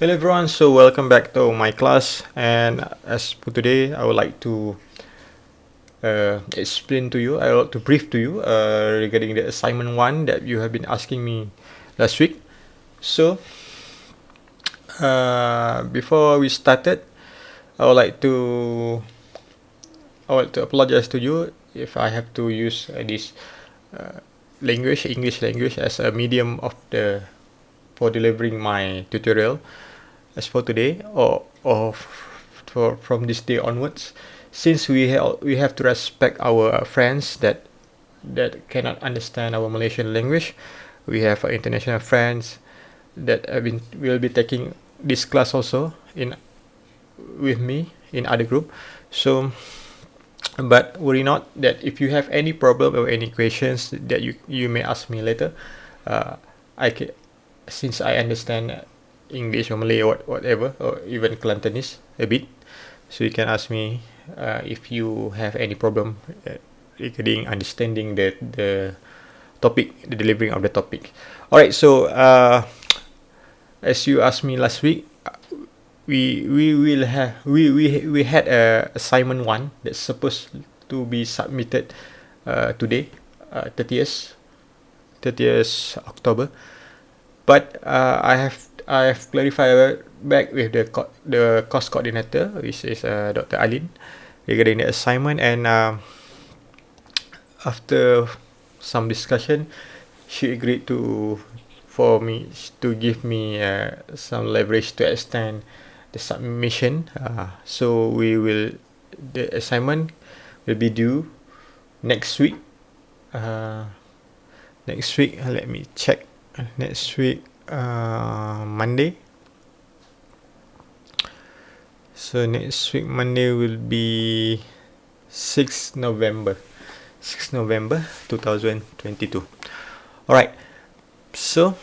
Hello everyone, so welcome back to my class, and as for today I would like to explain to you, I would like to brief to you regarding the assignment 1 that you have been asking me last week. So before we started, I would like to apologize to you if I have to use this English language as a medium for delivering my tutorial as for today, or from this day onwards, since we have to respect our friends that cannot understand our Malaysian language. We have international friends that will be taking this class also with me in other group. So but worry not that if you have any problem or any questions that you may ask me later. Since I understand English or Malay or whatever, or even Kelantanese a bit, so you can ask me if you have any problem regarding understanding the topic, the delivering of the topic. Alright, so as you asked me last week, we had a assignment 1 that's supposed to be submitted today, 30th October, but I have clarified back with the course coordinator, which is Dr. Alin, regarding the assignment, and after some discussion, she agreed to give me some leverage to extend the submission. So the assignment will be due next week. Let me check. Next week, Monday. So next week Monday will be 6th November 2022. Alright, so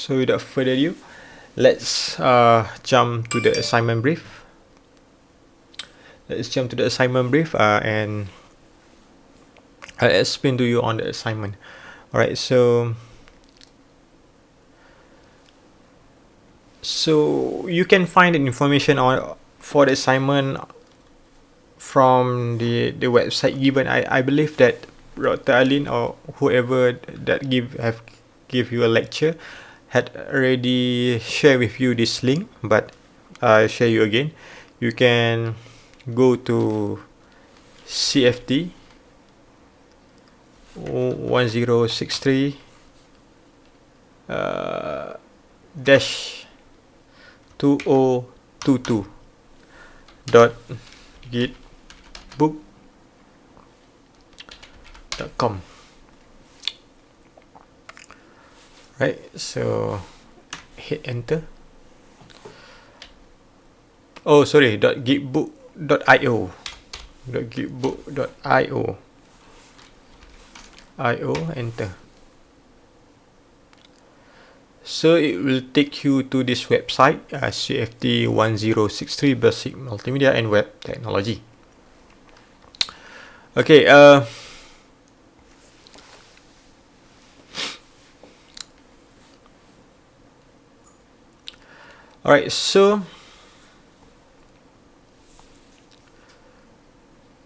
without further ado, let's jump to the assignment brief. And I'll explain to you on the assignment. Alright, so you can find the information for the assignment from the website given. I believe that Dr. Alin or whoever that give you a lecture had already shared with you this link, but I'll share you again. You can go to CFT 1063 dash 2022 .gitbook.com. Right, so hit enter. Oh, sorry, .gitbook.io. Enter. So it will take you to this website, CFT1063 Basic Multimedia and Web Technology. Okay, alright, so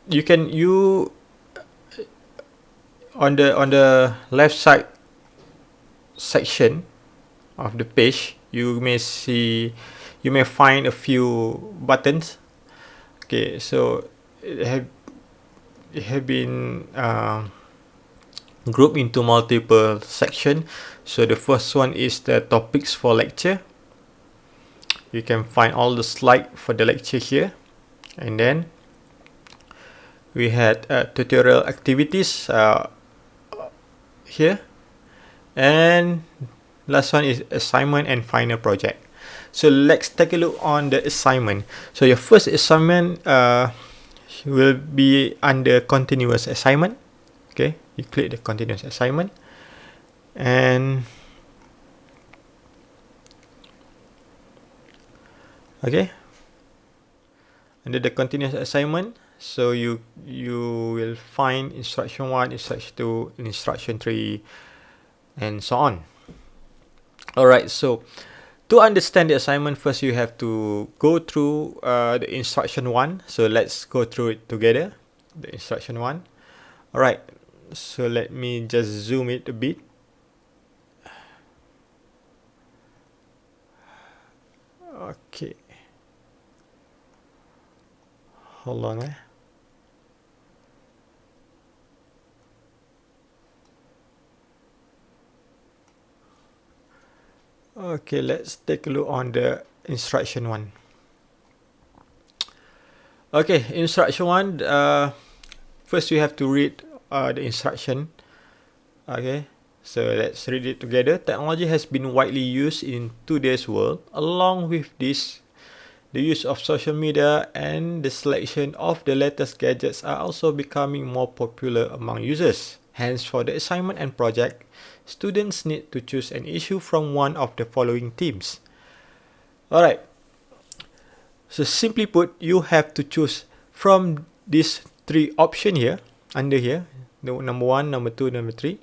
you on the left side section of the page, you may find a few buttons. Okay, so it have been grouped into multiple sections. So the first one is the topics for lecture. You can find all the slides for the lecture here, and then we had tutorial activities here, and last one is assignment and final project. So let's take a look on the assignment. So your first assignment will be under continuous assignment. Okay, You click the continuous assignment, and okay, under the continuous assignment, so you will find instruction 1, instruction 2, and instruction 3, and so on. Alright, so to understand the assignment, first you have to go through the instruction 1. So let's go through it together. The instruction 1. Alright, so let me just zoom it a bit. Okay. Hold on. Okay, let's take a look on the instruction 1. Okay, instruction 1. First you have to read the instruction. Okay, so let's read it together. Technology has been widely used in today's world. Along with this, the use of social media and the selection of the latest gadgets are also becoming more popular among users. Hence, for the assignment and project, students need to choose an issue from one of the following themes. Alright, so simply put, you have to choose from these 3 options here, under here, the number 1, number 2, number 3.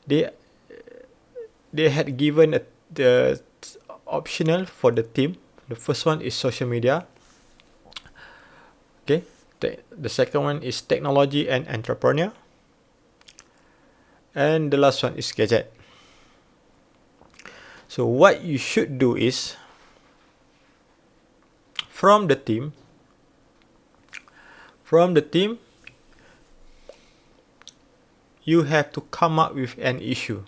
They had given the optional for the theme. The first one is social media. Okay, the second one is technology and entrepreneur. And the last one is gadget. So what you should do is, from the theme, you have to come up with an issue.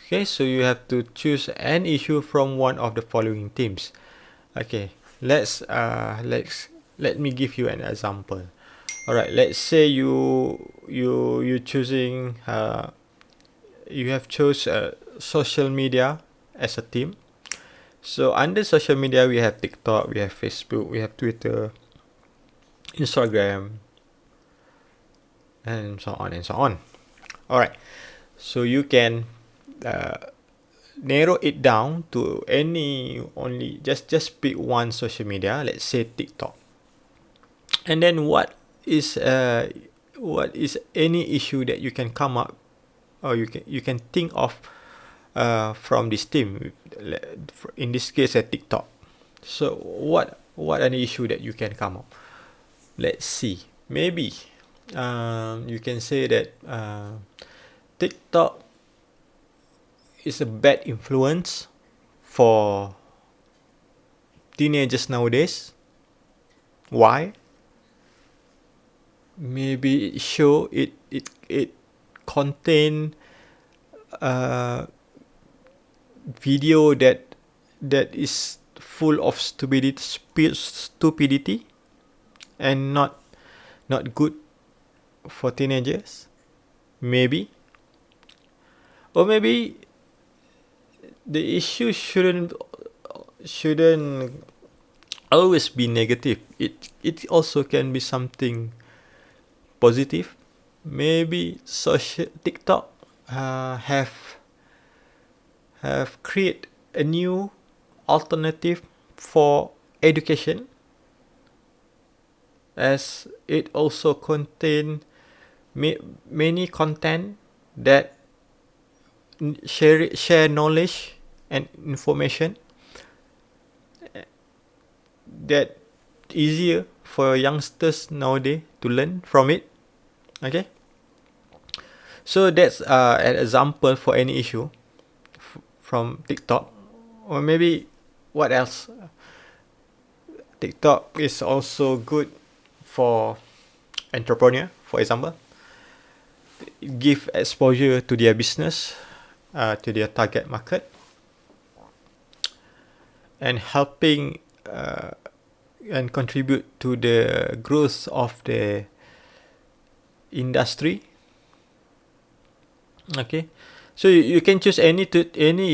Okay, so you have to choose an issue from one of the following themes. Okay, let me give you an example. Alright, let's say you choosing you have chose social media as a theme. So under social media, we have TikTok, we have Facebook, we have Twitter, Instagram, and so on and so on. Alright, so you can narrow it down to just pick one social media. Let's say TikTok, and then what is any issue that you can come up, or you can think of from this theme. In this case, at TikTok. So what an issue that you can come up? Let's see. Maybe you can say that TikTok is a bad influence for teenagers nowadays. Why? Maybe it contain video that is full of stupidity and not good for teenagers. Maybe, or maybe the issue shouldn't always be negative. It also can be something positive. Maybe TikTok have create a new alternative for education, as it also contain many content that share knowledge and information that easier for youngsters nowadays to learn from it. Okay, so that's an example for any issue from TikTok. Or maybe what else? TikTok is also good for entrepreneur, for example. Give exposure to their business, to their target market, and helping and contribute to the growth of the industry. Okay, so you can choose any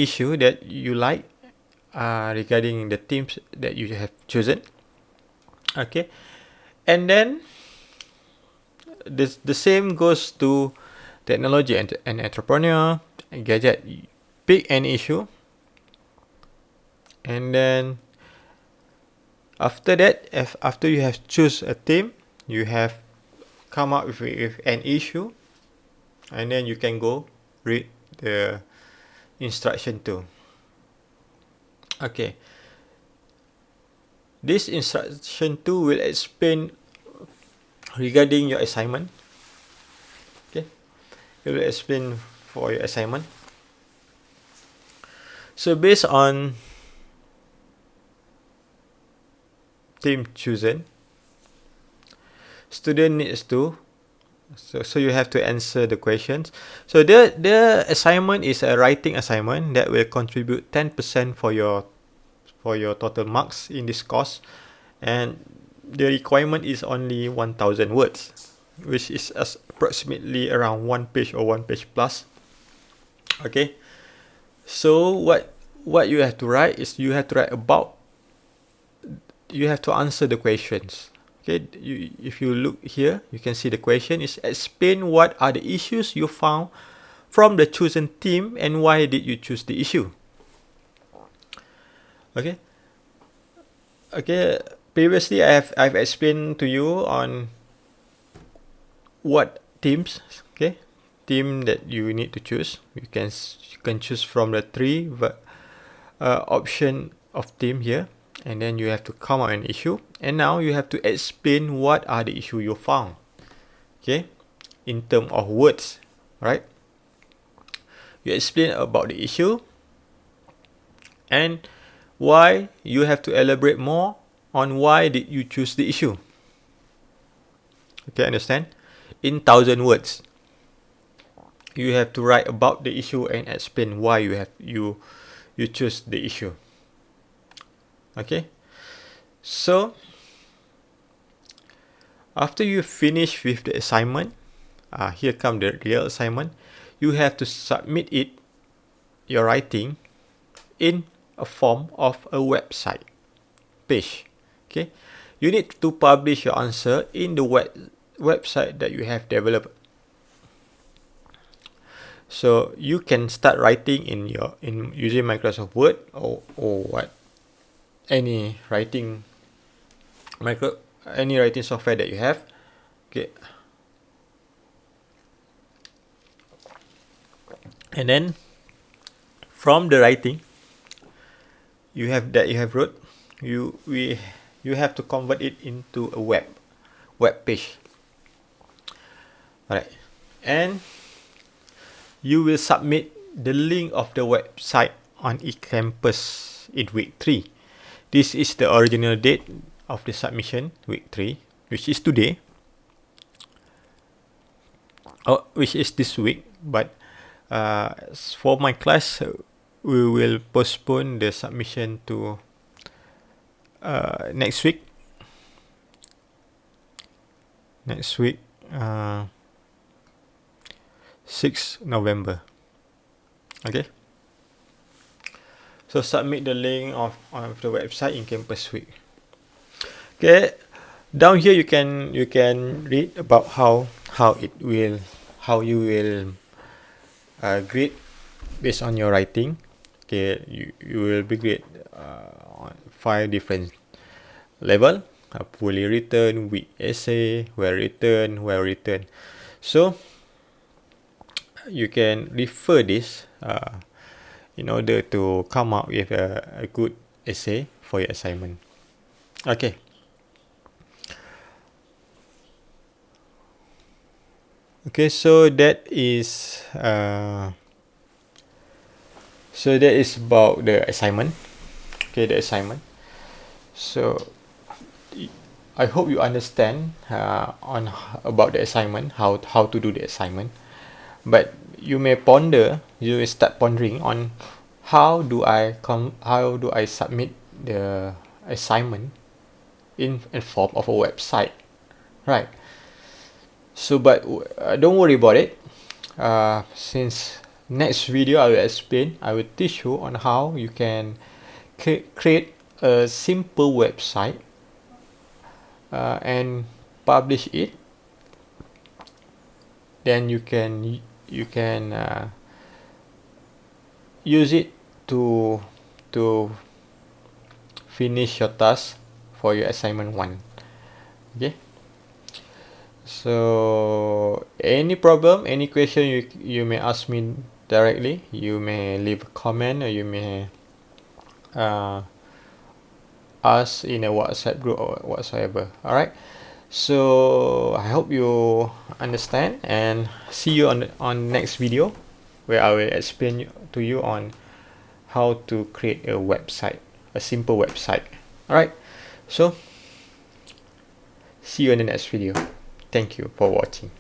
issue that you like regarding the themes that you have chosen. Okay, and then the same goes to technology and entrepreneur, gadget. Pick any issue, and then after that, after you have choose a theme, you have come up with an issue, and then you can go read the instruction 2. Okay, this instruction 2 will explain regarding your assignment. Okay, it will explain for your assignment. So based on theme chosen, student needs to so you have to answer the questions. So the assignment is a writing assignment that will contribute 10% for your total marks in this course, and the requirement is only 1000 words, which is approximately around 1 page or 1 page plus. Okay, so what you have to write is you have to write about, you have to answer the questions. Okay, if you look here, you can see the question is explain what are the issues you found from the chosen theme and why did you choose the issue. Okay. Okay. Previously, I've explained to you on what themes. Okay, theme that you need to choose. You can choose from the 3 option of theme here, and then you have to come up an issue, and now you have to explain what are the issue you found. Okay, in terms of words, right? You explain about the issue and why you have to elaborate more on why did you choose the issue. Okay, understand? In 1000 words, you have to write about the issue and explain why you choose the issue. Okay, so after you finish with the assignment, here come the real assignment. You have to submit it, your writing, in a form of a website page. Okay, you need to publish your answer in the website that you have developed. So you can start writing in using Microsoft Word or what any writing software that you have. Okay, and then from the writing you have wrote, you have to convert it into a web page. Alright, and you will submit the link of the website on eCampus in week 3. This is the original date of the submission, week 3, which is today, which is this week. But for my class, we will postpone the submission to next week. 6 November. Okay. So submit the link of the website in Campus Week. Okay. Down here you can read about how you will grade based on your writing. Okay, you will be graded on 5 different level: poorly written, weak essay, well written. So you can refer this in order to come up with a good essay for your assignment. Okay. Okay, so that is about the assignment. Okay, the assignment. So I hope you understand about the assignment, how to do the assignment. But you may start pondering on how do I submit the assignment in form of a website, right? So, but don't worry about it. Since next video I will teach you on how you can create a simple website and publish it. Then you can you can use it to finish your task for your assignment 1. Okay, so any problem, any question, you may ask me directly. You may leave a comment, or you may ask in a WhatsApp group or whatsoever. Alright, so I hope you understand, and see you on next video, where I will explain to you on how to create a website, a simple website. Alright, so see you in the next video. Thank you for watching.